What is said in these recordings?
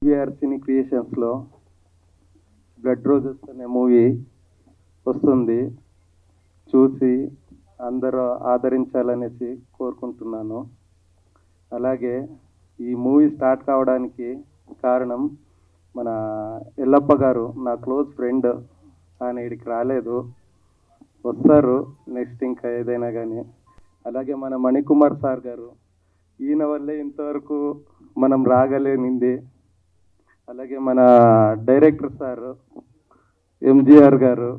VR సినీ క్రియేషన్స్లో blood roses అనే movie వస్తుంది. చూసి అందరూ ఆదరించాలనేసి కోరుకుంటున్నాను. అలాగే ఈ మూవీ స్టార్ట్ కావడానికి కారణం మన ఎల్లప్ప గారు, నా క్లోజ్ ఫ్రెండ్. ఆయన ఇక్కడికి రాలేదు, వస్తారు నెక్స్ట్ ఇంకా ఏదైనా కానీ. అలాగే మన మణికుమార్ సార్ గారు, ఈయన వల్లే ఇంతవరకు మనం రాగలేనింది. అలాగే మన డైరెక్టర్ సార్ ఎంజిఆర్ గారు,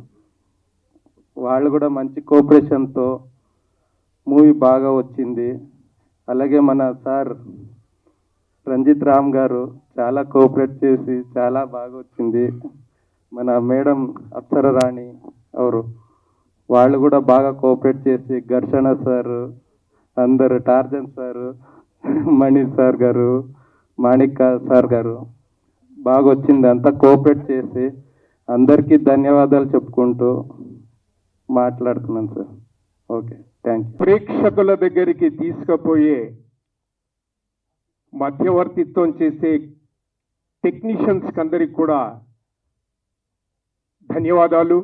వాళ్ళు కూడా మంచి కోఆపరేషన్తో మూవీ బాగా వచ్చింది. అలాగే మన సార్ రంజిత్ రామ్ గారు చాలా కోఆపరేట్ చేసి చాలా బాగా వచ్చింది. మన మేడం అప్సర రాణి ఎవరు, వాళ్ళు కూడా బాగా కోఆపరేట్ చేసి, ఘర్షణ సార్, అందరు టార్జన్ సార్, మణి సార్ గారు, మాణిక్ సార్ గారు, బాగా వచ్చింది. అంతా కోఆపరేట్ చేసి అందరికీ ధన్యవాదాలు చెప్పుకుంటూ మాట్లాడుతున్నాను సార్. Okay, thank you. ప్రేక్షకుల దగ్గరికి తీసుకుపోయే మధ్యవర్తిత్వం చేసే టెక్నీషియన్స్కి అందరికి కూడా ధన్యవాదాలు.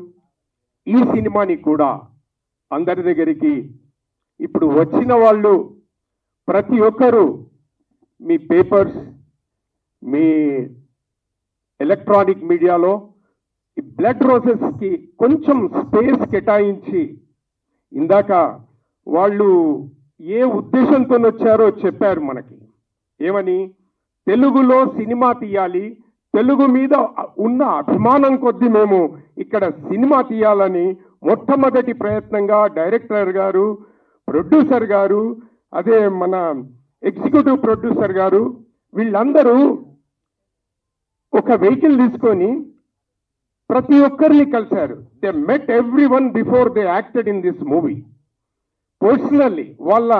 ఈ సినిమాని కూడా అందరి దగ్గరికి ఇప్పుడు వచ్చిన వాళ్ళు ప్రతి ఒక్కరూ మీ పేపర్స్, మీ ఎలక్ట్రానిక్ మీడియాలో ఈ బ్లడ్ రోజెస్కి కొంచెం స్పేస్ కేటాయించి, ఇందాక వాళ్ళు ఏ ఉద్దేశంతో వచ్చారో చెప్పారు మనకి. ఏమని, తెలుగులో సినిమా తీయాలి, తెలుగు మీద ఉన్న అభిమానం కొద్దీ మేము ఇక్కడ సినిమా తీయాలని మొట్టమొదటి ప్రయత్నంగా డైరెక్టర్ గారు, ప్రొడ్యూసర్ గారు, అదే మన ఎగ్జిక్యూటివ్ ప్రొడ్యూసర్ గారు, వీళ్ళందరూ ఒక వెహికల్ తీసుకొని ప్రతి ఒక్కరిని కలిశారు. They met every one before they acted in this movie. Personally వాళ్ళ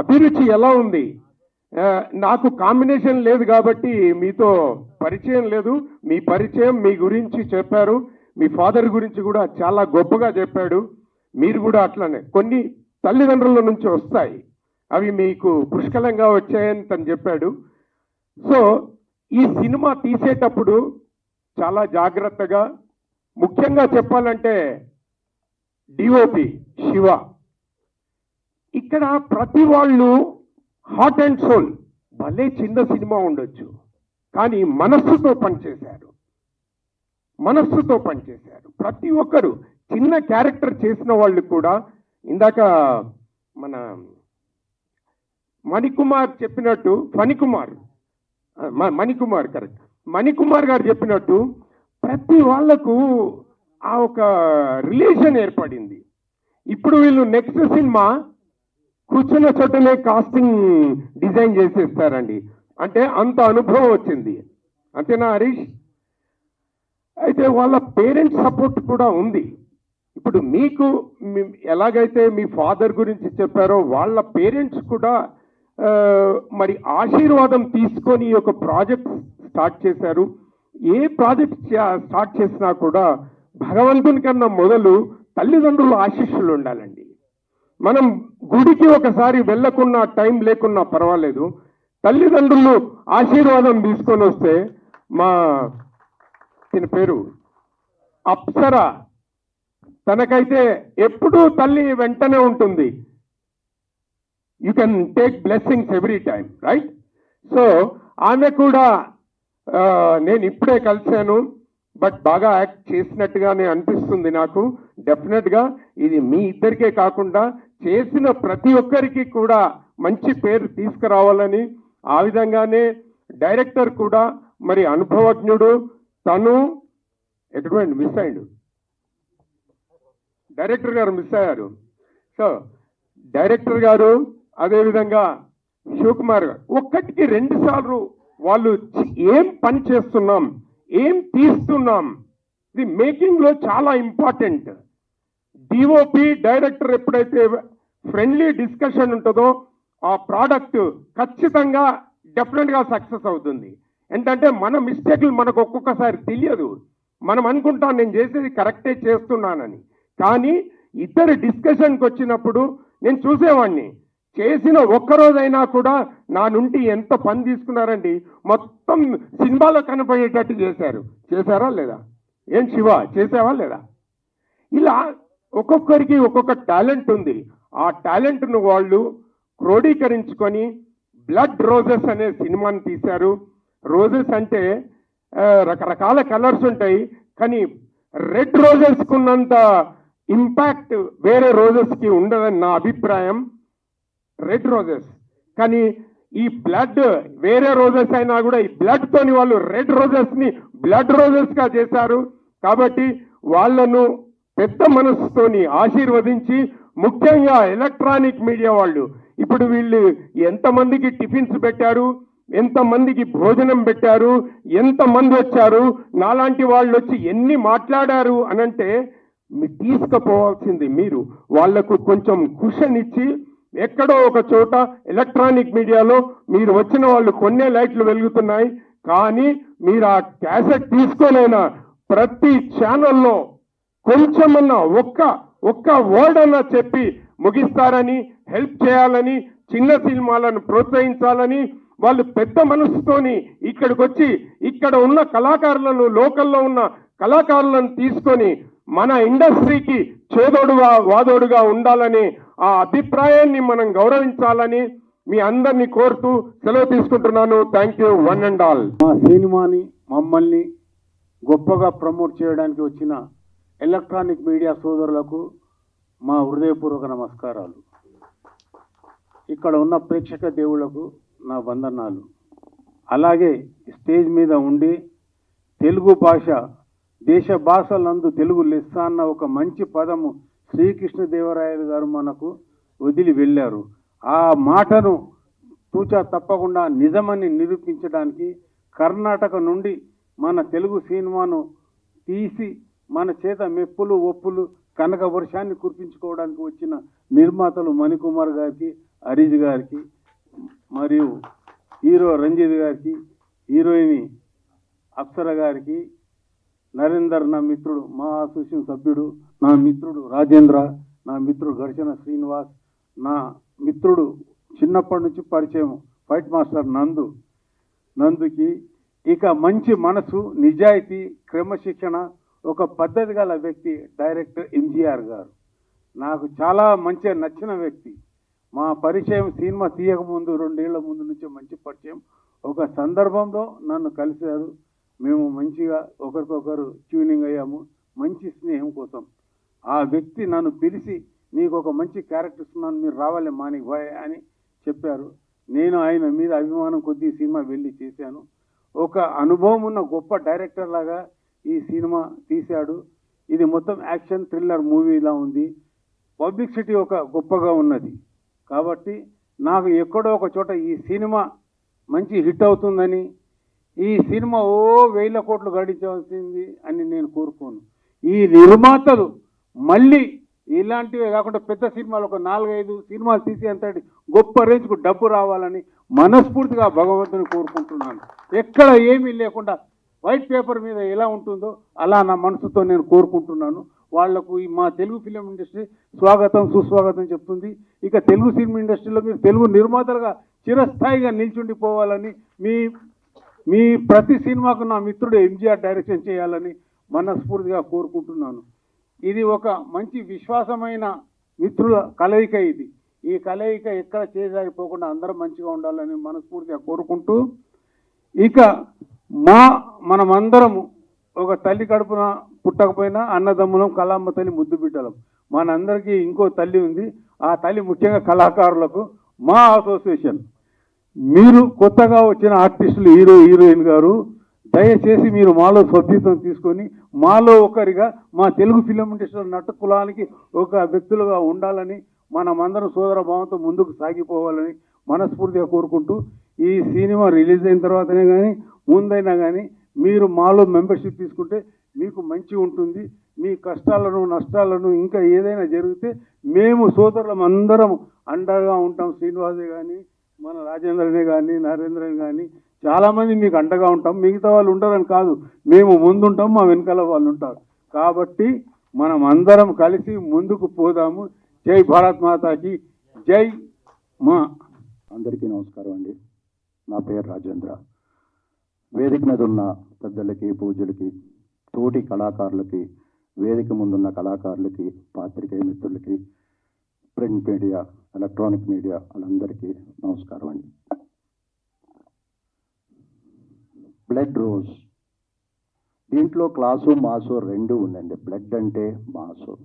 అభిరుచి ఎలా ఉంది, నాకు కాంబినేషన్ లేదు కాబట్టి మీతో పరిచయం లేదు, మీ పరిచయం మీ గురించి చెప్పారు, మీ ఫాదర్ గురించి కూడా చాలా గొప్పగా చెప్పాడు. మీరు కూడా అట్లనే కొన్ని తల్లిదండ్రుల నుంచి వస్తాయి, అవి మీకు పుష్కలంగా వచ్చాయని తను చెప్పాడు. సో ఈ సినిమా తీసేటప్పుడు చాలా జాగ్రత్తగా, ముఖ్యంగా చెప్పాలంటే డిఓపి శివ, ఇక్కడ ప్రతి వాళ్ళు హార్ట్ అండ్ సోల్, భలే చిన్న సినిమా ఉండొచ్చు కానీ మనస్సుతో పనిచేశారు, మనస్సుతో పనిచేశారు. ప్రతి ఒక్కరు చిన్న క్యారెక్టర్ చేసిన వాళ్ళు కూడా, ఇందాక మన మణికుమార్ చెప్పినట్టు, మణికుమార్ కరెక్ట్, మణికుమార్ గారు చెప్పినట్టు ప్రతి వాళ్లకు ఆ ఒక రిలేషన్ ఏర్పడింది. ఇప్పుడు వీళ్ళు నెక్స్ట్ సినిమా కూర్చున్న చోటనే కాస్టింగ్ డిజైన్ చేసేస్తారండి, అంటే అంత అనుభవం వచ్చింది. అంతేనా హరీష్? అయితే వాళ్ళ పేరెంట్స్ సపోర్ట్ కూడా ఉంది. ఇప్పుడు మీకు ఎలాగైతే మీ ఫాదర్ గురించి చెప్పారో, వాళ్ళ పేరెంట్స్ కూడా మరి ఆశీర్వాదం తీసుకొని ఒక ప్రాజెక్ట్ స్టార్ట్ చేశారు. ఏ ప్రాజెక్ట్ స్టార్ట్ చేసినా కూడా భగవంతుని కన్నా మొదలు తల్లిదండ్రుల ఆశీస్సులు ఉండాలండి. మనం గుడికి ఒకసారి వెళ్ళకున్నా, టైం లేకున్నా పర్వాలేదు, తల్లిదండ్రులు ఆశీర్వాదం తీసుకొని వస్తే, మా తిన పేరు అప్సర, తనకైతే ఎప్పుడూ తల్లి వెంటనే ఉంటుంది. You can take blessings every time, right? So ఆమె కూడా నేను ఇప్పుడే కలిశాను, బట్ బాగా యాక్ట్ చేసినట్టుగానే అనిపిస్తుంది నాకు. డెఫినెట్గా ఇది మీ ఇద్దరికే కాకుండా చేసిన ప్రతి ఒక్కరికి కూడా మంచి పేరు తీసుకురావాలని, ఆ విధంగానే డైరెక్టర్ కూడా మరి అనుభవజ్ఞుడు, తను ఎటువంటి మిస్ అయ్యాడు, డైరెక్టర్ గారు మిస్ అయ్యారు. సో డైరెక్టర్ గారు, అదేవిధంగా శివకుమార్ గారు, ఒక్కటికి 2 సార్లు వాళ్ళు ఏం పని చేస్తున్నాం, ఏం తీస్తున్నాం, ఇది మేకింగ్లో చాలా ఇంపార్టెంట్. డిఓపి డైరెక్టర్ ఎప్పుడైతే ఫ్రెండ్లీ డిస్కషన్ ఉంటుందో, ఆ ప్రోడక్ట్ ఖచ్చితంగా డెఫినెట్గా సక్సెస్ అవుతుంది. ఏంటంటే మన మిస్టేక్లు మనకు ఒక్కొక్కసారి తెలియదు, మనం అనుకుంటాం నేను చేసేది కరెక్టే చేస్తున్నానని. కానీ ఇద్దరు డిస్కషన్కి వచ్చినప్పుడు నేను చూసేవాడిని, చేసిన ఒక్కరోజైనా కూడా నా నుండి ఎంత పని తీసుకున్నారండి, మొత్తం సినిమాలో కనపడేటట్టు చేశారా లేదా? ఏం శివ చేసావా లేదా? ఇలా ఒక్కొక్కరికి ఒక్కొక్క టాలెంట్ ఉంది. ఆ టాలెంట్ను వాళ్ళు క్రోడీకరించుకొని బ్లడ్ రోజెస్ అనే సినిమాని తీశారు. రోజెస్ అంటే రకరకాల కలర్స్ ఉంటాయి, కానీ రెడ్ రోజెస్కి ఉన్నంత ఇంపాక్ట్ వేరే రోజెస్కి ఉండదని నా అభిప్రాయం. రెడ్ రోజెస్ కానీ ఈ బ్లడ్ వేరే రోజెస్ అయినా కూడా ఈ బ్లడ్ తోని వాళ్ళు రెడ్ రోజెస్ ని బ్లడ్ రోజెస్ గా చేశారు. కాబట్టి వాళ్ళను పెద్ద మనసుతోని ఆశీర్వదించి, ముఖ్యంగా ఎలక్ట్రానిక్ మీడియా వాళ్ళు ఇప్పుడు వీళ్ళు ఎంతమందికి టిఫిన్స్ పెట్టారు, ఎంతమందికి భోజనం పెట్టారు, ఎంతమంది వచ్చారు, నాలాంటి వాళ్ళు వచ్చి ఎన్ని మాట్లాడారు అనంటే తీసుకుపోవాల్సింది మీరు. వాళ్లకు కొంచెం కుషన్ ఇచ్చి ఎక్కడో ఒక చోట ఎలక్ట్రానిక్ మీడియాలో మీరు వచ్చిన వాళ్ళు కొన్నే లైట్లు వెలుగుతున్నాయి, కానీ మీరు ఆ క్యాసెట్ తీసుకోలేనా ప్రతి ఛానల్లో కొంచెమన్నా ఒక్క వర్డ్ అన్నా చెప్పి ముగిస్తారని, హెల్ప్ చేయాలని, చిన్న సినిమాలను ప్రోత్సహించాలని వాళ్ళు పెద్ద మనసుతోని ఇక్కడికి వచ్చి ఇక్కడ ఉన్న కళాకారులను, లోకల్లో ఉన్న కళాకారులను తీసుకొని మన ఇండస్ట్రీకి చేదోడుగా వాదోడుగా ఉండాలని ఆ అభిప్రాయాన్ని మనం గౌరవించాలని మీ అందరినీ కోరుతూ సెలవు తీసుకుంటున్నాను. Thank you one and all. మా సినిమాని మమ్మల్ని గొప్పగా ప్రమోట్ చేయడానికి వచ్చిన ఎలక్ట్రానిక్ మీడియా సోదరులకు మా హృదయపూర్వక నమస్కారాలు. ఇక్కడ ఉన్న ప్రేక్షక దేవుళ్లకు నా వందనాలు. అలాగే స్టేజ్ మీద ఉండి తెలుగు భాష, దేశ భాషలందు తెలుగు లెస్స అన్న ఒక మంచి పదము శ్రీకృష్ణదేవరాయలు గారు మనకు వదిలి వెళ్ళారు. ఆ మాటను తూచా తప్పకుండా నిజమని నిరూపించడానికి కర్ణాటక నుండి మన తెలుగు సినిమాను తీసి మన చేత మెప్పులు ఒప్పులు కనక వర్షాన్ని కురిపించుకోవడానికి వచ్చిన నిర్మాతలు మణికుమార్ గారికి, హరీష్ గారికి, మరియు హీరో రంజిత్ గారికి, హీరోయిన్ అప్సర గారికి, నరేందర్ నా మిత్రుడు, మా అసోసియేషన్ సభ్యుడు, నా మిత్రుడు రాజేంద్ర, నా మిత్రుడు ఘర్షణ శ్రీనివాస్, నా మిత్రుడు చిన్నప్పటి నుంచి పరిచయం ఫైట్ మాస్టర్ నందుకి, ఇక మంచి మనసు, నిజాయితీ, క్రమశిక్షణ, ఒక పద్ధతి గల వ్యక్తి డైరెక్టర్ ఎంజీఆర్ గారు. నాకు చాలా మంచిగా నచ్చిన వ్యక్తి. మా పరిచయం సినిమా తీయకముందు 2 ఏళ్ల ముందు నుంచి మంచి పరిచయం. ఒక సందర్భంలో నన్ను కలిశారు. మేము మంచిగా ఒకరికొకరు ట్యూనింగ్ అయ్యాము, మంచి స్నేహం కోసం. ఆ వ్యక్తి నన్ను పిలిచి, నీకు ఒక మంచి క్యారెక్టర్ ఇస్తున్నాను, మీరు రావాలి మానిక్ భాయ్ అని చెప్పారు. నేను ఆయన మీద అభిమానం కొద్దీ సినిమా వెళ్ళి చేశాను. ఒక అనుభవం ఉన్న గొప్ప డైరెక్టర్ లాగా ఈ సినిమా తీశాడు. ఇది మొత్తం యాక్షన్ థ్రిల్లర్ మూవీలా ఉంది. పబ్లిసిటీ ఒక గొప్పగా ఉన్నది. కాబట్టి నాకు ఎక్కడో ఒక చోట ఈ సినిమా మంచి హిట్ అవుతుందని, ఈ సినిమా 1000 కోట్లు గడించవలసింది అని నేను కోరుకోను. ఈ నిర్మాతలు మళ్ళీ ఇలాంటివే కాకుండా పెద్ద సినిమాలు ఒక 4-5 సినిమాలు తీసేంతటి గొప్ప రేంజ్కు డబ్బు రావాలని మనస్ఫూర్తిగా భగవంతుని కోరుకుంటున్నాను. ఎక్కడ ఏమీ లేకుండా వైట్ పేపర్ మీద ఎలా ఉంటుందో అలా నా మనసుతో నేను కోరుకుంటున్నాను. వాళ్లకు మా తెలుగు ఫిలిం ఇండస్ట్రీ స్వాగతం సుస్వాగతం చెప్తుంది. ఇక తెలుగు సినిమా ఇండస్ట్రీలో మీరు తెలుగు నిర్మాతలుగా చిరస్థాయిగా నిల్చుండిపోవాలని, మీ ప్రతి సినిమాకు నా మిత్రుడు ఎంజీఆర్ డైరెక్షన్ చేయాలని మనస్ఫూర్తిగా కోరుకుంటున్నాను. ఇది ఒక మంచి విశ్వాసమైన మిత్రుల కలయిక. ఈ కలయిక ఎక్కడ చేజారిపోకుండా అందరం మంచిగా ఉండాలని మనస్ఫూర్తిగా కోరుకుంటూ, ఇక మనమందరము ఒక తల్లి కడుపున పుట్టకపోయినా అన్నదమ్ములం, కళామ్మ తల్లి ముద్దు బిడ్డలం. మనందరికీ ఇంకో తల్లి ఉంది. ఆ తల్లి ముఖ్యంగా కళాకారులకు మా అసోసియేషన్. మీరు కొత్తగా వచ్చిన ఆర్టిస్టులు, హీరోయిన్ గారు, దయచేసి మీరు మాలో సభ్యత్వం తీసుకొని మాలో ఒకరిగా మా తెలుగు ఫిలిం ఇండస్ట్రీ నట కులానికి ఒక వ్యక్తులుగా ఉండాలని, మనమందరం సోదర భావంతో ముందుకు సాగిపోవాలని మనస్ఫూర్తిగా కోరుకుంటూ, ఈ సినిమా రిలీజ్ అయిన తర్వాతనే కానీ ముందైనా కానీ మీరు మాలో మెంబర్షిప్ తీసుకుంటే మీకు మంచి ఉంటుంది. మీ కష్టాలను నష్టాలను ఇంకా ఏదైనా జరిగితే మేము సోదరులం అందరం అండగా ఉంటాం. శ్రీనివాసే కానీ, మన రాజేంద్రనే కానీ, నరేంద్రనే కానీ చాలామంది మీకు అండగా ఉంటాం. మిగతా వాళ్ళు ఉంటారని కాదు, మేము ముందుంటాం, మా వెనకాల వాళ్ళు ఉంటారు. కాబట్టి మనం అందరం కలిసి ముందుకు పోదాము. జై భారత్ మాతాకి జై. మా అందరికీ నమస్కారం అండి. నా పేరు రాజేంద్ర. వేదిక మీద ఉన్న పెద్దలకి, పూజలకి, తోటి కళాకారులకి, వేదిక ముందున్న కళాకారులకి, పాత్రికేయ మిత్రులకి, ప్రింట్ మీడియా, ఎలక్ట్రానిక్ మీడియా వాళ్ళందరికీ నమస్కారం అండి. బ్లడ్ రోజ్, దీంట్లో క్లాసు మాసు రెండు ఉందండి. బ్లడ్ అంటే మాసు,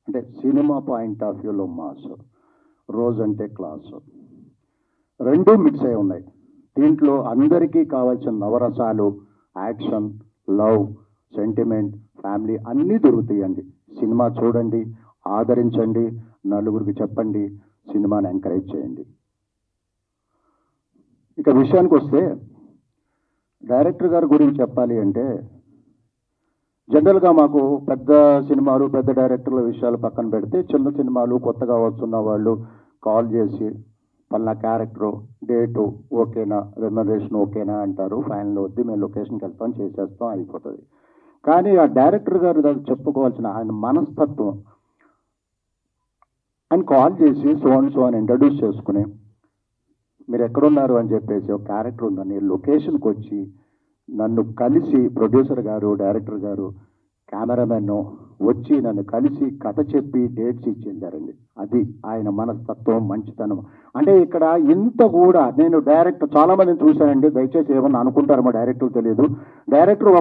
అంటే సినిమా పాయింట్ ఆఫ్ వ్యూలో మాసు, రోజ్ అంటే క్లాసు, రెండు మిక్స్ అయి ఉన్నాయి. దీంట్లో అందరికీ కావాల్సిన నవరసాలు, యాక్షన్, లవ్, సెంటిమెంట్, ఫ్యామిలీ అన్నీ దొరుకుతాయండి. సినిమా చూడండి, ఆదరించండి, నలుగురికి చెప్పండి, సినిమాని ఎంకరేజ్ చేయండి. ఇక విషయానికి వస్తే డైరెక్టర్ గారి గురించి చెప్పాలి అంటే, జనరల్గా మాకు పెద్ద సినిమాలు, పెద్ద డైరెక్టర్ల విషయాలు పక్కన పెడితే, చిన్న సినిమాలు కొత్తగా వస్తున్న వాళ్ళు కాల్ చేసి పలానా క్యారెక్టరు, డేటు ఓకేనా, రెమ్యునరేషన్ ఓకేనా అంటారు. ఫైనల్ వద్ది, మేము లొకేషన్కి వెళ్తాం, చేసేస్తాం, అయిపోతుంది. కానీ ఆ డైరెక్టర్ గారు దానికి చెప్పుకోవాల్సిన ఆయన మనస్తత్వం, ఆయన కాల్ చేసి సో అని ఇంట్రడ్యూస్ చేసుకుని, మీరు ఎక్కడున్నారు అని చెప్పేసి, ఒక క్యారెక్టర్ ఉందని లొకేషన్కి వచ్చి నన్ను కలిసి, ప్రొడ్యూసర్ గారు, డైరెక్టర్ గారు, కెమెరామెన్ వచ్చి నన్ను కలిసి కథ చెప్పి డేట్స్ ఇచ్చి వెళ్ళారండి. అది ఆయన మనస్తత్వం, మంచితనం. అంటే ఇక్కడ ఇంత కూడా నేను డైరెక్టర్ చాలా మందిని చూశానండి, దయచేసి ఏమన్నా అనుకుంటారు మా డైరెక్టర్ తెలియదు. డైరెక్టర్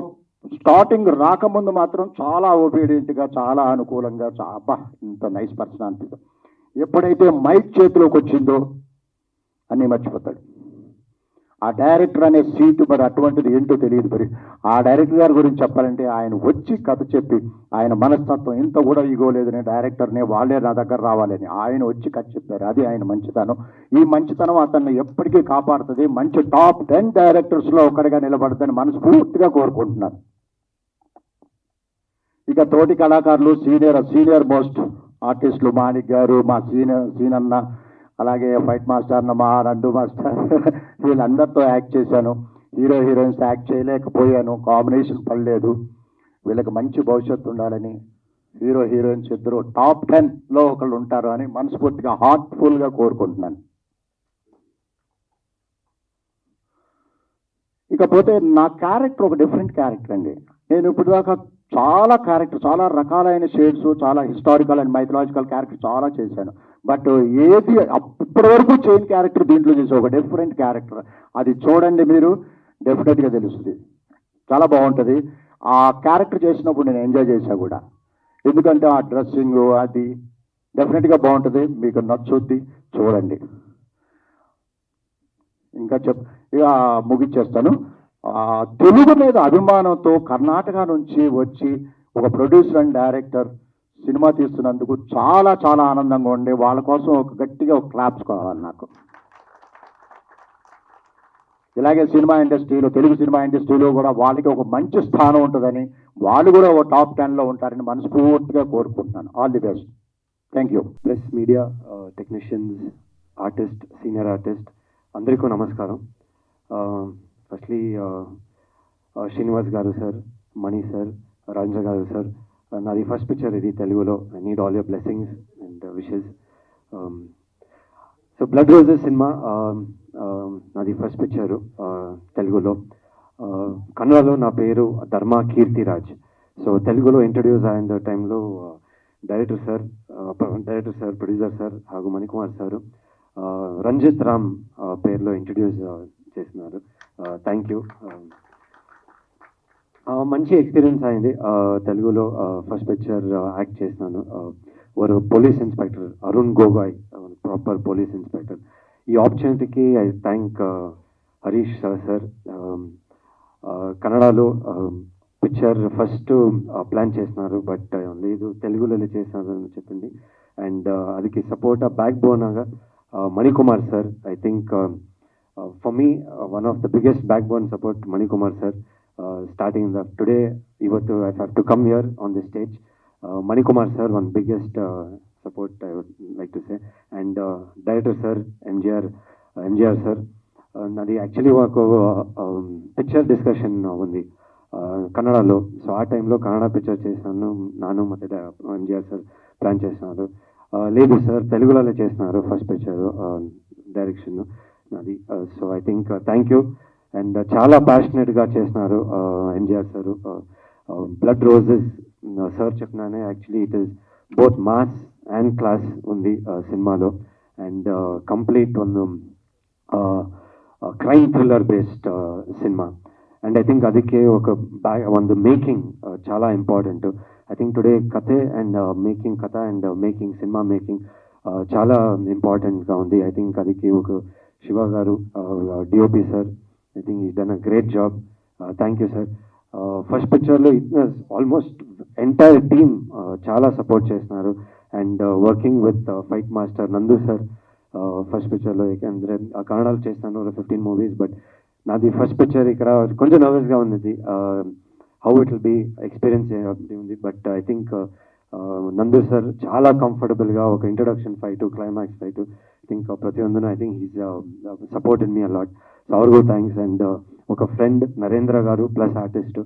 స్టార్టింగ్ రాకముందు మాత్రం చాలా ఒబీడియంట్గా, చాలా అనుకూలంగా, అబ్బా ఇంత నైస్ పర్సన్ అనిపిస్తుంది. ఎప్పుడైతే మైక్ చేతిలోకి వచ్చిందో అన్నీ మర్చిపోతాడు. ఆ డైరెక్టర్ అనే సీటు మరి అటువంటిది ఏంటో తెలియదు. మరి ఆ డైరెక్టర్ గారి గురించి చెప్పాలంటే, ఆయన వచ్చి కథ చెప్పి, ఆయన మనస్తత్వం ఇంత కూడా ఇగోలేదని డైరెక్టర్నే వాళ్ళే నా దగ్గర రావాలని ఆయన వచ్చి కథ చెప్పారు. అది ఆయన మంచితనం. ఈ మంచితనం అతన్ని ఎప్పటికీ కాపాడుతుంది. మంచి టాప్ 10 డైరెక్టర్స్లో ఒకటిగా నిలబడుతుందని మనస్ఫూర్తిగా కోరుకుంటున్నాను. ఇక తోటి కళాకారులు, సీనియర్ మోస్ట్ ఆర్టిస్టులు, మాణిక్ గారు, మా సీనన్న, అలాగే ఫైట్ మాస్టర్ అన్న మా నందు మాస్టర్, వీళ్ళందరితో యాక్ట్ చేశాను. హీరోయిన్స్ యాక్ట్ చేయలేకపోయాను, కాంబినేషన్ పడలేదు. వీళ్ళకి మంచి భవిష్యత్తు ఉండాలని, హీరోయిన్స్ ఇద్దరు టాప్ 10లో ఒకళ్ళు ఉంటారు అని మనస్ఫూర్తిగా హార్ట్ఫుల్గా కోరుకుంటున్నాను. ఇకపోతే నా క్యారెక్టర్ ఒక డిఫరెంట్ క్యారెక్టర్ అండి. నేను ఇప్పుడు దాకా చాలా రకాలైన షేడ్స్, చాలా హిస్టారికల్ అండ్ మైథలాజికల్ క్యారెక్టర్ చాలా చేశాను. బట్ ఏది ఇప్పటి వరకు చేయని క్యారెక్టర్ దీంట్లో చేసే ఒక డిఫరెంట్ క్యారెక్టర్. అది చూడండి, మీరు డెఫినెట్గా తెలుస్తుంది. చాలా బాగుంటుంది. ఆ క్యారెక్టర్ చేసినప్పుడు నేను ఎంజాయ్ చేశా కూడా, ఎందుకంటే ఆ డ్రెస్సింగ్ అది డెఫినెట్గా బాగుంటుంది. మీకు నచ్చుద్ది, చూడండి. ఇంకా ఇక ముగిచ్చేస్తాను. తెలుగు మీద అభిమానంతో కర్ణాటక నుంచి వచ్చి ఒక ప్రొడ్యూసర్ అండ్ డైరెక్టర్ సినిమా తీస్తున్నందుకు చాలా ఆనందంగా ఉండే వాళ్ళ కోసం గట్టిగా ఒక క్లాప్స్ కావాలి నాకు. ఇలాగే సినిమా ఇండస్ట్రీలో, తెలుగు సినిమా ఇండస్ట్రీలో కూడా వాళ్ళకి ఒక మంచి స్థానం ఉంటుందని, వాళ్ళు కూడా ఒక టాప్ 10లో ఉంటారని మనస్ఫూర్తిగా కోరుకుంటున్నాను. All the best. Thank you. Press media, technicians, artist, senior artist అందరికీ నమస్కారం. ఫస్ట్లీ శ్రీనివాస్ గారు సార్, మణి సార్, రాజేంద్ర గారు సార్, నాది ఫస్ట్ పిక్చర్ ఇది తెలుగులో. I need all your blessings and wishes. So blood roses cinema నాది ఫస్ట్ పిక్చరు తెలుగులో. కన్నడలో నా పేరు ధర్మ కీర్తిరాజ్. సో తెలుగులో ఇంట్రడ్యూస్ అయిన టైంలో డైరెక్టర్ సార్, ప్రొడ్యూసర్ సార్ ಹಾಗೂ మణికుమార్ సారు రంజిత్ రామ్ పేరులో ఇంట్రడ్యూస్ చేస్తున్నారు. Thank you. మంచి ఎక్స్పీరియన్స్ అయింది. తెలుగులో ఫస్ట్ పిక్చర్ యాక్ట్ చేసినాను. ఒక police inspector Arun Gogoi, proper police inspector. ఈ ఆపర్చునిటీకి ఐ థ్యాంక్ హరీష్ సార్. కన్నడలో పిక్చర్ ఫస్ట్ ప్లాన్ చేసినారు, బట్ లేదు తెలుగులో చేసినారు అని చెప్పింది. అండ్ అదికి సపోర్ట్ బ్యాక్ బోన్గా Manikumar sir. I think for me, one of the biggest backbone support Manikumar sir. Starting today, I have to come here on this stage. Manikumar sir, one biggest support I would like to say. And director sir, MGR sir. Nadi actually ఒక picture discussion ఉంది కన్నడలో. So ఆ టైంలో Kannada picture చేసినాను నాను, ಮತ್ತೆ MGR sir plan చేసినారు. లేదు సార్ తెలుగులోనే చేసినారు ఫస్ట్ పిక్చర్. డైరెక్షన్ నాది. So I think thank you. And చాలా ప్యాషనెట్గా చేస్తున్నారు MGR sir. Blood roses sir చెప్పినానే actually it is both mass and class ఉంది సినిమాలో. అండ్ కంప్లీట్ ಒಂದು క్రైమ్ థ్రిల్లర్ బేస్డ్ సినిమా. అండ్ ఐ థింక్ ಅದಕ್ಕೆ ಒಂದು ಮೇಕಿಂಗ್ చాలా ఇంపార్టెంట్. ఐ థింక్ టుడే కథే అండ్ మేకింగ్ కథ అండ్ మేకింగ్ సినిమా మేకింగ్ చాలా ఇంపార్టెంట్గా ఉంది. ఐ థింక్ ಅದಕ್ಕೆ ఒక Shiva garu DOP sir, I think he done a great job. Thank you sir. First పిక్చర్లో ఆల్మోస్ట్ ఎంటైర్ టీమ్ చాలా సపోర్ట్ చేస్తున్నారు. And working with fight master Nandu sir first పిక్చర్లో, ಯಾಕೆಂದರೆ కన్నడలో చేస్తాను 15 మూవీస్, బట్ నాది ఫస్ట్ పిక్చర్ ఇక్కడ కొంచెం నర్వస్గా ఉంది. How it will be experience ఉంది. But I think Nandu sir చాలా కంఫర్టబుల్గా ఒక introduction fight, climax fight, I think ప్రతియొందును I think he's supported me a lot. So ಅವ್ರಿಗೂ థ్యాంక్స్. అండ్ ఒక friend Narendra garu plus artist,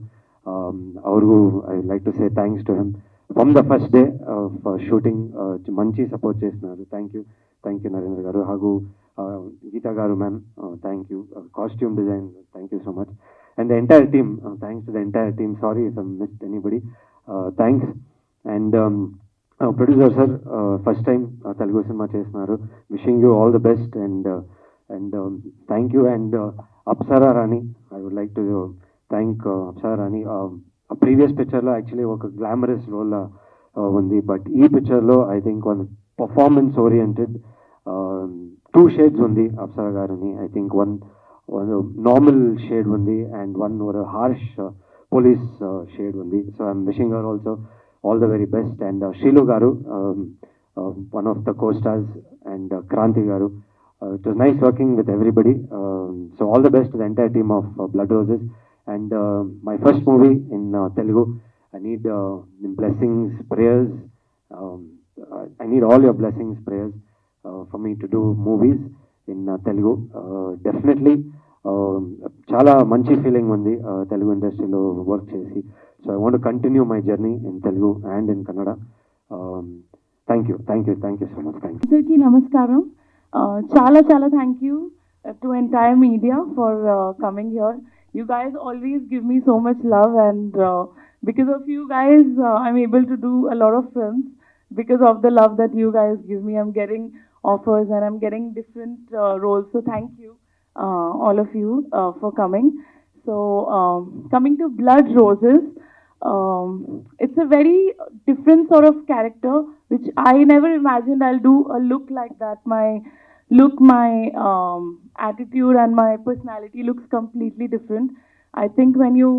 ಅವ್ರಿಗೂ I like to say thanks to him from the first day of shooting. మంచి support చేస్తున్నారు. Thank you Narendra garu. ಹಾಗೂ Geeta garu ma'am, thank you. Costume design, thank you so much. And the entire team, thanks to the entire team. Sorry if I missed anybody. Thanks. And producer sir first time Telugu సినిమా చేస్తున్నారు. Wishing you all the best. And thank you. And Apsara Rani, I would like to thank Apsara Rani. Previous పిక్చర్లో actually ఒక glamorous role ఉంది, but ఈ పిక్చర్లో I think one performance oriented 2 shades ఉంది అప్సరా గారిని. I think one normal shade ఉంది and one harsh police shade ఉంది. So I'm wishing her also all the very best. And Sreelu garu, one of the co stars, and Kranthi garu, it was nice working with everybody. So all the best to the entire team of Blood Roses. And my first movie in Telugu, I need blessings, prayers. I need all your blessings, prayers for me to do movies in Telugu. Definitely చాలా మంచి feeling ఉంది తెలుగు ఇండస్ట్రీలో work చేసి. So I want to continue my journey in Telugu and in Kannada. Thank you so much. Thank you. అందరికీ నమస్కారం. చాలా thank you to entire media for coming here. You guys always give me so much love, and because of you guys I'm able to do a lot of films. Because of the love that you guys give me, I'm getting offers and I'm getting different roles. So thank you all of you for coming. So coming to Blood Roses, it's a very different sort of character which I never imagined I'll do a look like that. My attitude and my personality looks completely different. I think when you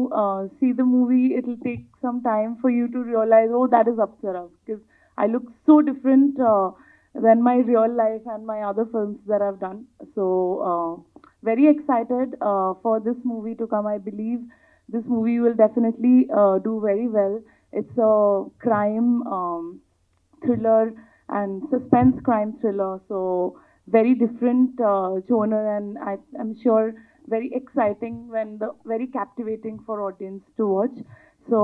see the movie, it'll take some time for you to realize, oh, that is Apsara, because I look so different than my real life and my other films that I've done. So very excited for this movie to come. I believe this movie will definitely do very well. It's a crime thriller and suspense crime thriller. So very different genre, and I'm sure very exciting, very captivating for audience to watch. So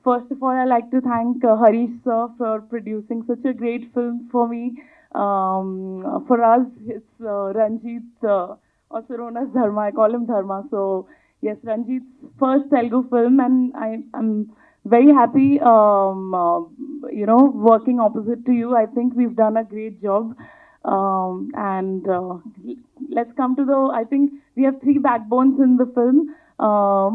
first of all, I like to thank Harish sir for producing such a great film for me. For us, it's Ranjit, also known as Dharma. I call him Dharma. So yes, Ranjit's first Telugu film, and I'm very happy, working opposite to you. I think we've done a great job. And let's come to I think we have 3 backbones in the film.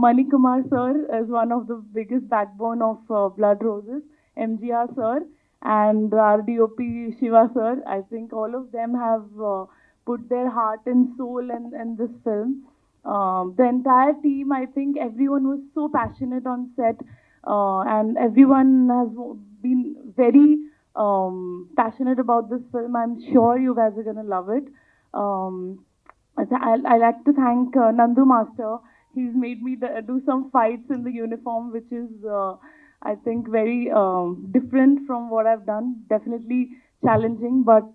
Mani Kumar sir is one of the biggest backbone of Blood Roses, MGR sir, and our DOP Shiva sir. I think all of them have put their heart and soul in this film. The entire team, I think everyone was so passionate on set, and everyone has been very passionate about this film. I'm sure you guys are gonna love it. I like to thank Nandu Master. He's made me do some fights in the uniform, which is I think very different from what I've done. Definitely challenging, but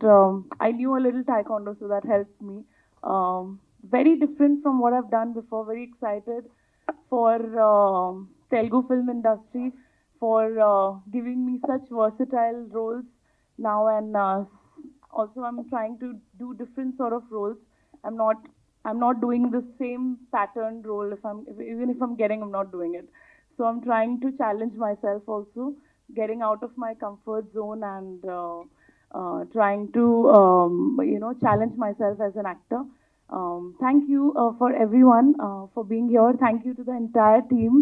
I knew a little taekwondo, so that helped me. Very different from what I've done before. Very excited for Telugu film industry, for giving me such versatile roles now, and Also, I'm trying to do different sort of roles. I'm not doing the same patterned role. Even if I'm getting, I'm not doing it. So I'm trying to challenge myself also, getting out of my comfort zone and trying to challenge myself as an actor. Thank you for everyone for being here. Thank you to the entire team,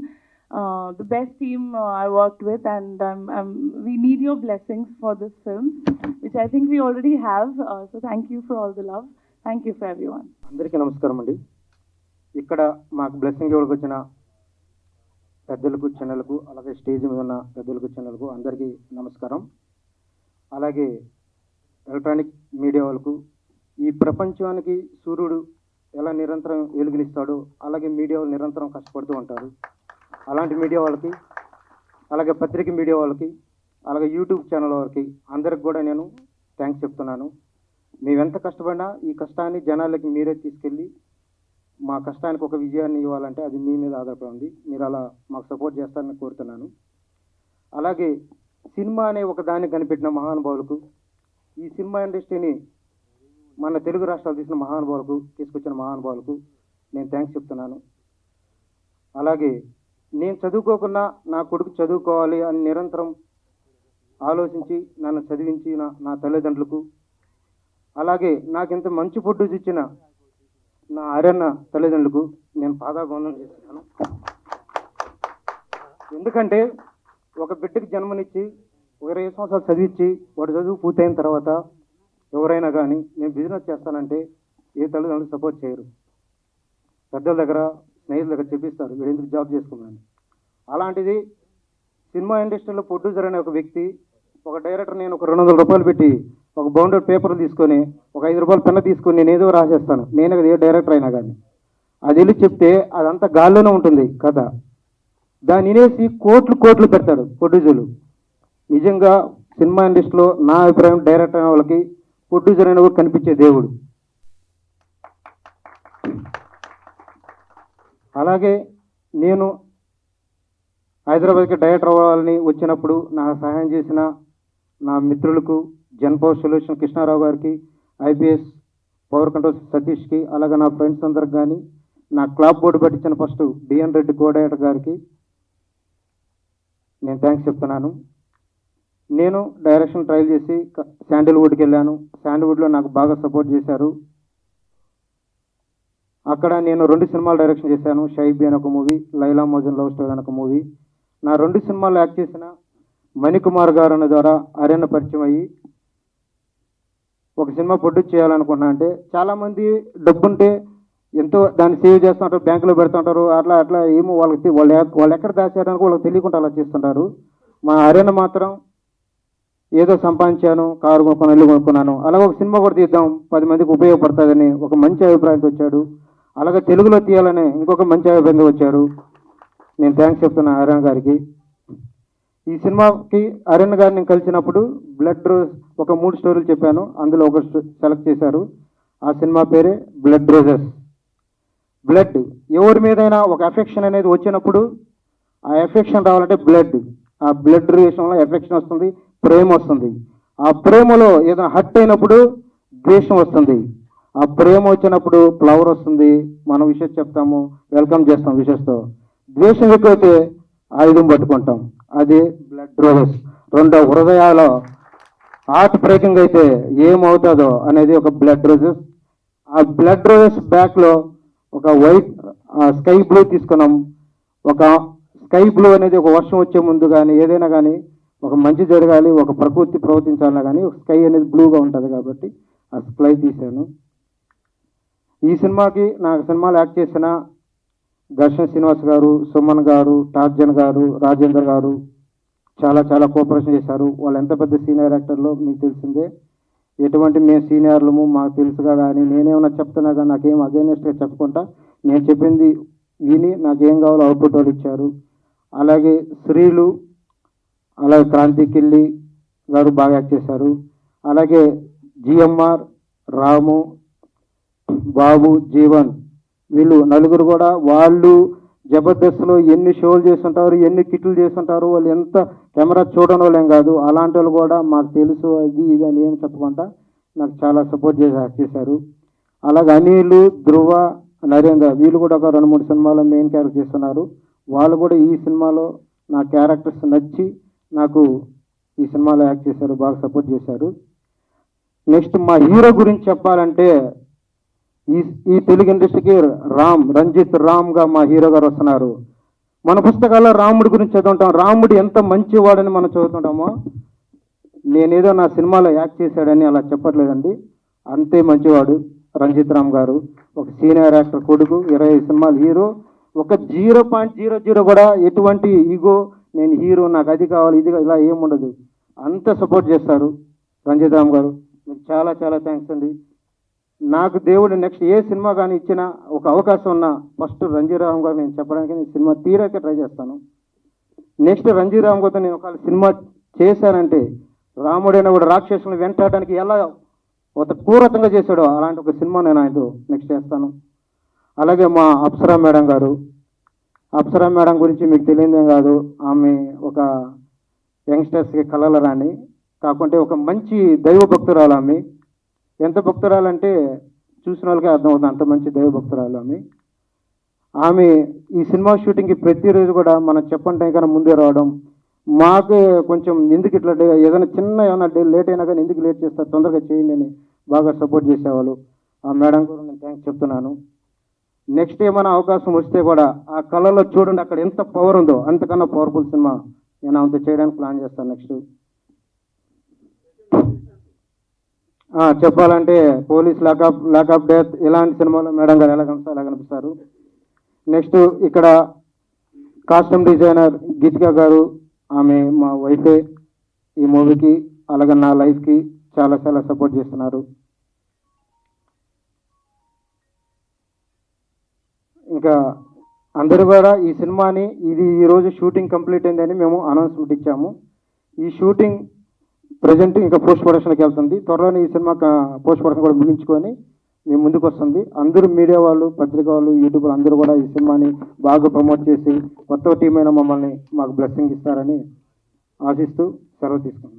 the best team I worked with, and we need your blessings for this film, which I think we already have. So thank you for all the love. Thank you for everyone. అందరికీ నమస్కారం అండి. ఇక్కడ మాకు blessing ఇవ్వడానికి వచ్చిన పెద్దలకు చిన్నలకు, అలాగే stage మీద ఉన్న పెద్దలకు చిన్నలకు అందరికీ నమస్కారం. అలాగే ఎలక్ట్రానిక్ మీడియా వాళ్ళకు, ఈ ప్రపంచానికి సూర్యుడు ఎలా నిరంతరం వెలుగునిస్తాడో అలాగే మీడియా వాళ్ళు నిరంతరం కష్టపడుతూ ఉంటారు. అలాంటి మీడియా వాళ్ళకి, అలాగే పత్రిక మీడియా వాళ్ళకి, అలాగే యూట్యూబ్ ఛానల్ వాళ్ళకి అందరికి కూడా నేను థ్యాంక్స్ చెప్తున్నాను. మేమెంత కష్టపడినా ఈ కష్టాన్ని జనాలకి మీరే తీసుకెళ్ళి మా కష్టానికి ఒక విజయాన్ని ఇవ్వాలంటే అది మీ మీద ఆధారపడి ఉంది. మీరు అలా మాకు సపోర్ట్ చేస్తారని కోరుతున్నాను. అలాగే సినిమా అనే ఒక దాన్ని కనిపెట్టిన మహానుభావులకు, ఈ సినిమా ఇండస్ట్రీని మన తెలుగు రాష్ట్రాలు తీసిన మహానుభావులకు, తీసుకొచ్చిన మహానుభావులకు నేను థ్యాంక్స్ చెప్తున్నాను. అలాగే నేను చదువుకోకుండా నా కొడుకు చదువుకోవాలి అని నిరంతరం ఆలోచించి నన్ను చదివించిన నా తల్లిదండ్రులకు, అలాగే నాకింత మంచి ఫుడ్ ఇచ్చిన నా ఆర్యన్న తల్లిదండ్రులకు నేను పాదాభివందనం చేస్తున్నాను. ఎందుకంటే ఒక బిడ్డకి జన్మనిచ్చి 20 సంవత్సరాలు చదివించి వాడు చదువు పూర్తయిన తర్వాత ఎవరైనా కానీ నేను బిజినెస్ చేస్తానంటే ఏ తల్లిదండ్రులు సపోర్ట్ చేయరు. పెద్దల దగ్గర, స్నేహితుల దగ్గర చెప్పిస్తారు వీడు ఎందుకు జాబ్ చేసుకున్నాను. అలాంటిది సినిమా ఇండస్ట్రీలో ప్రొడ్యూసర్ అనే ఒక వ్యక్తి, ఒక డైరెక్టర్, నేను ఒక 200 రూపాయలు పెట్టి ఒక బౌండెడ్ పేపర్ తీసుకొని ఒక 5 రూపాయల పెన్న తీసుకొని నేను ఏదో రాసేస్తాను. నేను ఏ డైరెక్టర్ అయినా కానీ అది వెళ్ళి చెప్తే అదంతా గాల్లోనే ఉంటుంది కథ. దాన్ని వినేసి కోట్లు పెడతాడు ప్రొడ్యూసర్లు. నిజంగా సినిమా ఇండస్ట్రీలో నా అభిప్రాయం డైరెక్టర్ అయిన వాళ్ళకి ప్రొడ్యూసర్ అయిన కూడా కనిపించే దేవుడు. అలాగే నేను హైదరాబాద్కి డైరెక్టర్ అవ్వాలని వచ్చినప్పుడు నా సహాయం చేసిన నా మిత్రులకు, జన్ పవర్ సొల్యూషన్ కృష్ణారావు గారికి, ఐపీఎస్ పవర్ కంట్రోల్ సతీష్కి, అలాగే నా ఫ్రెండ్స్ అందరికి కానీ, నా క్లాప్ బోర్డు పట్టించిన ఫస్ట్ డిఎన్ రెడ్డి కో డైరెక్టర్ గారికి నేను థ్యాంక్స్ చెప్తున్నాను. నేను డైరెక్షన్ ట్రయల్ చేసి శాండిల్వుడ్కి వెళ్ళాను. శాండిల్వుడ్లో నాకు బాగా సపోర్ట్ చేశారు. అక్కడ నేను 2 సినిమాలు డైరెక్షన్ చేశాను. షైబీ అని ఒక మూవీ, లైలా మోజన్ లవ్ స్టోరీ అని ఒక మూవీ. నా 2 సినిమాలు యాక్ట్ చేసిన మణికుమార్ గారు అన్న ద్వారా ఆర్యన్న పరిచయం అయ్యి ఒక సినిమా ప్రొడ్యూస్ చేయాలనుకున్నా. అంటే చాలామంది డబ్బుంటే ఎంతో దాన్ని సేవ్ చేస్తుంటారు, బ్యాంకులో పెడుతుంటారు, అట్లా ఏమో వాళ్ళకి వాళ్ళు ఎక్కడ దాచారని వాళ్ళకి తెలియకుండా అలా చేస్తుంటారు. మా ఆర్యన్న మాత్రం ఏదో సంపాదించాను, కారు కొనుక్కున్నాను, ఇల్లు కొనుక్కున్నాను, అలాగే ఒక సినిమా కూడా తీద్దాం 10 మందికి ఉపయోగపడుతుందని ఒక మంచి అభిప్రాయంతో వచ్చాడు. అలాగే తెలుగులో తీయాలని ఇంకొక మంచి అభిప్రాయంతో వచ్చారు. నేను థ్యాంక్స్ చెప్తున్నాను ఆర్యన్న గారికి. ఈ సినిమాకి ఆర్యన్న గారిని కలిసినప్పుడు బ్లడ్ రోజ్ ఒక 3 స్టోరీలు చెప్పాను. అందులో ఒక సెలెక్ట్ చేశారు. ఆ సినిమా పేరే బ్లడ్ రోజెస్. బ్లడ్, ఎవరి మీదైనా ఒక ఎఫెక్షన్ అనేది వచ్చినప్పుడు ఆ ఎఫెక్షన్ రావాలంటే బ్లడ్, ఆ బ్లడ్ రిలేషన్లో ఎఫెక్షన్ వస్తుంది, ప్రేమ వస్తుంది. ఆ ప్రేమలో ఏదైనా హర్ట్ అయినప్పుడు ద్వేషం వస్తుంది. ఆ ప్రేమ వచ్చినప్పుడు ఫ్లవర్ వస్తుంది, మనం విషెస్ చెప్తాము, వెల్కమ్ చేస్తాం విషెస్తో. ద్వేషం ఎక్కువైతే ఆయుధం పట్టుకుంటాం, అది బ్లడ్ రోజెస్. 2 హృదయాల హార్ట్ బ్రేకింగ్ అయితే ఏమవుతుందో అనేది ఒక బ్లడ్ రోజెస్. ఆ బ్లడ్ రోజెస్ బ్యాక్లో ఒక వైట్ స్కై బ్లూ తీసుకున్నాం. ఒక స్కై బ్లూ అనేది ఒక వర్షం వచ్చే ముందు కానీ ఏదైనా కానీ ఒక మంచి జరగాలి, ఒక ప్రకృతి ప్రవర్తించాలన్నా కానీ ఒక స్కై అనేది బ్లూగా ఉంటుంది కాబట్టి ఆ స్కై తీశాను. ఈ సినిమాకి నాకు సినిమాలు యాక్ట్ చేసిన దర్శన్ శ్రీనివాస్ గారు, సుమన్ గారు, టార్జన్ గారు, రాజేందర్ గారు చాలా కోఆపరేషన్ చేశారు. వాళ్ళు ఎంత పెద్ద సీనియర్ యాక్టర్లో మీకు తెలిసిందే. ఎటువంటి మేము సీనియర్లము మాకు తెలుసుగా, కానీ నేనేమన్నా చెప్తున్నా కానీ నాకేం అగైనెస్ట్గా చెప్పకుండా నేను చెప్పింది విని నాకేం కావాలో అవుట్పుట్ వాళ్ళు ఇచ్చారు. అలాగే శ్రీలు, అలాగే క్రాంతి కిల్లి గారు బాగా యాక్ట్ చేశారు. అలాగే జిఎంఆర్, రాము, బాబు, జీవన్, వీళ్ళు నలుగురు కూడా వాళ్ళు జబర్దస్త్లో ఎన్ని షోలు చేస్తుంటారు, ఎన్ని కిట్లు చేస్తుంటారు. వాళ్ళు ఎంత కెమెరా చూడని వాళ్ళేం కాదు, అలాంటి వాళ్ళు కూడా మాకు తెలుసు అది ఇది అని ఏం చెప్పకుండా నాకు చాలా సపోర్ట్ చేసి యాక్ట్ చేశారు. అలాగే అనిల్, ధ్రువ, నరేంద్ర వీళ్ళు కూడా ఒక 2-3 సినిమాలో మెయిన్ క్యారెక్టర్ చేస్తున్నారు. వాళ్ళు కూడా ఈ సినిమాలో నా క్యారెక్టర్స్ నచ్చి నాకు ఈ సినిమాలో యాక్ట్ చేశారు, బాగా సపోర్ట్ చేశారు. నెక్స్ట్ మా హీరో గురించి చెప్పాలంటే ఈ తెలుగు ఇండస్ట్రీకి రంజిత్ రామ్గా మా హీరో గారు వస్తున్నారు. మన పుస్తకాల్లో రాముడి గురించి చదువుతుంటాం, రాముడు ఎంత మంచివాడని మనం చదువుతుంటామో, నేనేదో నా సినిమాలో యాక్ట్ చేశాడని అలా చెప్పట్లేదండి. అంతే మంచివాడు రంజిత్ రామ్ గారు. ఒక సీనియర్ యాక్టర్ కొడుకు, 25 సినిమాలు హీరో, ఒక 0.00 కూడా ఎటువంటి ఈగో, నేను హీరో నాకు అది కావాలి ఇది ఇలా ఏముండదు, అంత సపోర్ట్ చేస్తారు రంజిత్ రామ్ గారు. మీకు చాలా చాలా థ్యాంక్స్ అండి. నాకు దేవుడు నెక్స్ట్ ఏ సినిమా కానీ ఇచ్చినా ఒక అవకాశం ఉన్నా ఫస్ట్ రంజిత్ రామ్ గారు నేను చెప్పడానికి నేను సినిమా తీరాకే ట్రై చేస్తాను. నెక్స్ట్ రంజిత్ రామ్ గారితో నేను ఒక సినిమా చేశానంటే రాముడైన కూడా రాక్షసులను వెంటాడడానికి ఎలా ఒక పూర్వతంగా చేశాడో అలాంటి ఒక సినిమా నేను ఆయనతో నెక్స్ట్ చేస్తాను. అలాగే మా అప్సరా మేడం గారు, అప్సరా మేడం గురించి మీకు తెలియదేం కాదు, ఆమె ఒక యంగ్స్టర్స్కి కళల రాణి, కాకుంటే ఒక మంచి దైవ భక్తురాలు. ఆమె ఎంత భక్తురాలంటే చూసిన వాళ్ళకే అర్థమవుతుంది, అంత మంచి దైవ భక్తురాలు ఆమె. ఆమె ఈ సినిమా షూటింగ్కి ప్రతిరోజు కూడా మనం చెప్పని టైం కన్నా ముందే రావడం, మాకు కొంచెం ఎందుకు ఇట్లా ఏదైనా చిన్న ఏమైనా లేట్ అయినా కానీ ఎందుకు లేట్ చేస్తారు, తొందరగా చేయండి అని బాగా సపోర్ట్ చేసేవాళ్ళు. ఆ మేడం కూడా నేను థ్యాంక్స్ చెప్తున్నాను. నెక్స్ట్ ఏమైనా అవకాశం వస్తే కూడా ఆ కళలో చూడండి అక్కడ ఎంత పవర్ ఉందో, అంతకన్నా పవర్ఫుల్ సినిమా నేను అంత చేయడానికి ప్లాన్ చేస్తాను. నెక్స్ట్ చెప్పాలంటే పోలీస్ లాకప్ డెత్ ఇలాంటి సినిమాలో మేడం గారు ఎలా కనిపిస్తారు. నెక్స్ట్ ఇక్కడ కాస్ట్యూమ్ డిజైనర్ గీతిక గారు, ఆమె మా వైఫే ఈ మూవీకి అలాగే నా లైఫ్కి చాలా చాలా సపోర్ట్ చేస్తున్నారు. ఇంకా అందరూ కూడా ఈ సినిమాని ఈరోజు షూటింగ్ కంప్లీట్ అయిందని మేము అనౌన్స్మెంట్ ఇచ్చాము. ఈ షూటింగ్ ప్రజెంట్ ఇంకా పోస్ట్ ప్రొడక్షన్కి వెళ్తుంది. త్వరలోనే ఈ సినిమా పోస్ట్ ప్రొడక్షన్ కూడా ముగించుకొని మేము ముందుకు వస్తుంది. అందరూ మీడియా వాళ్ళు, పత్రిక వాళ్ళు, యూట్యూబ్ అందరూ కూడా ఈ సినిమాని బాగా ప్రమోట్ చేసి కొత్త టీం అయినా మమ్మల్ని మాకు బ్లెస్సింగ్ ఇస్తారని ఆశిస్తూ సెలవు తీసుకుంటున్నాను.